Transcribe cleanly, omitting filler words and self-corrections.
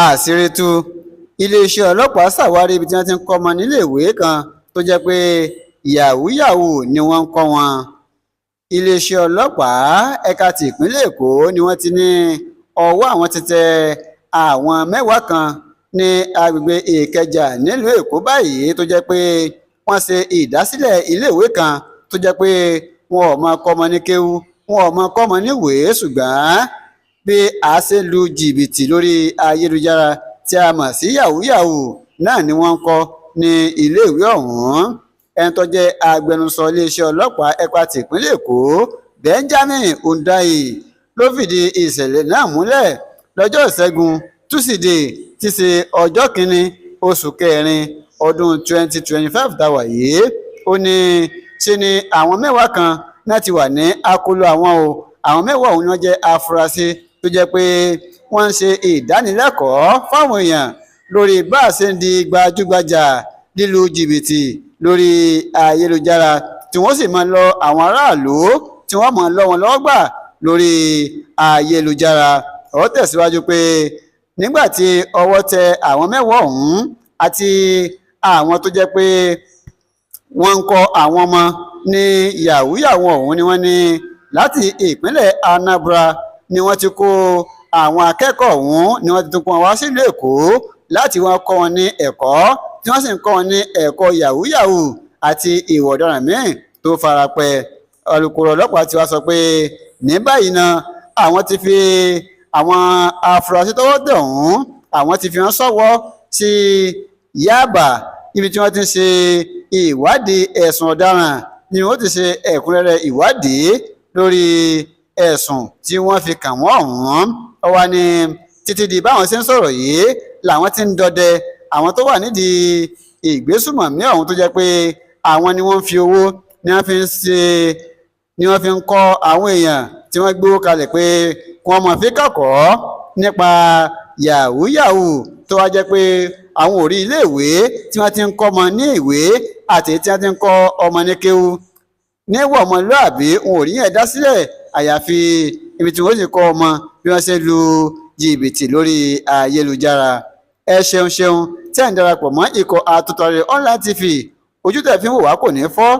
àṣírí tú iléeṣẹ́ ọlọ́pàá ṣàwárí ibi tí wọ́n ti ń kọ́ ọmọ níléèwé kan tó jẹ́ pé yahoo ni wọ́n ń kọ́ wọn. iléeṣẹ́ ọlọ́pàá ẹ̀ka ti ìpínlẹ̀ èkó ni wọ́n ti ní ọwọ́ àwọn ti tẹ àwọn mẹ́wàá kan ní agbègbè ìkẹjà nílùú èkó báyìí tó jẹ́ pé wọ́n ṣe ìdásílẹ̀ iléèwé kan tó jẹ́ pé wọn ò máa kọ́ ọmọ ní kéwú wọn ò máa kọ́ ọmọ níwèé ṣùgbọ́n bí a ṣe lu jìbìtì lórí ayélujára tí a mọ̀ sí yahoo náà ni wọ́n ń kọ́ ní iléèwé ọ̀hún. ẹni tó jẹ́ agbẹnusọ iléeṣẹ́ ọlọ́pàá ẹ̀ka tìpínlẹ̀ èkó Benjamin Hundeyin ló fìdí ìṣẹ̀lẹ̀ náà múlẹ̀ lọ́jọ́ ìṣẹ́gun túsídẹ̀ẹ́ tí ṣe ọjọ́ kìíní oṣù kẹrin ọdún 2025 táwa yìí. ó ní ṣe ni àwọn mẹ́wàá kan náà ti wà ní akóló àwọn mẹ́wàá ọ̀hún ni wọ́n jẹ́ afurasí tó jẹ́ pé wọ́n ń ṣe ìdánilẹ́kọ̀ọ́ fáwọn èèyàn lórí bá a ṣe ń di gbajúgbajà lílu jìbìtì lórí ayélujára tí wọ́n sì máa lọ àwọn aráàlú tí wọ́n máa lọ wọn lọ́wọ́ gbà lórí ayélujára. ó tẹ̀síwájú pé nígbà tí ọwọ́ tẹ àwọn mẹ́wàá ọ̀hún àti àwọn tó jẹ́ pé wọ́n ń kọ́ àwọn ọmọ ní yahoo ọ̀hún ni wọ́n ní láti ìpínlẹ̀ Anambra ni wọ́n ti kó àwọn akẹ́kọ̀ọ́ ọ̀hún ni wọ́n ti tún kó wọn wá sílùú Èkó láti wọ́n kọ́ wọn ní ẹ̀kọ́ tí wọ́n sì ń kọ́ wọn ní ẹ̀kọ́ yahoo àti ìwà ọ̀daràn míì tó farapẹ́. alukoro ọlọ́pàá ti wá sọ pé ní báyìí náà àwọn ti fi àwọn afurasí tọ́wọ́ tẹ̀ ọ̀hún àwọn ti fi wọn ṣọwọ́ sí Yaba ibi tí wọ́n ti ń ṣe ìwádìí ẹ̀sùn ọ̀daràn ni wọ́n ti ṣe ẹ̀kúnrẹ́rẹ́ ìwádìí lórí ẹ̀sùn tí wọ́n fi kàn wọ́n ọ̀hún. ó wá ní títí di báwọn ṣe ń sọ̀rọ̀ yìí làwọn ti ń dọdẹ àwọn tó wà nídìí ìgbésùmọ̀mí ọ̀hún tó jẹ́ pé àwọn ni wọ́n fi owó ni wọ́n fi ń kọ́ àwọn èèyàn tí wọ́n gbé kalẹ̀ pé kí wọ́n máa fi kẹ́kọ̀ọ́ nípa yahoo tó wá jẹ́ pé àwọn ò rí iléèwé tí wọ́n ti ń kọ́ ọmọ ní ìwé àti tí wọ́n ti ń kọ́ ọmọ ní kéwú níwọ̀ ọmọlúàbí wọn ò rí yẹn dá sílẹ̀ àyàfi ibi tí wọ́n ti kọ́ ọmọ bí wọ́n ṣe lu jìbìtì lórí ayélujára. ẹ ṣeun tí ẹ̀ ń darapọ̀ mọ́ ikọ̀ Àtúntàrẹ online TV ojú tẹ̀ fi ń wò wá kò ní fọ́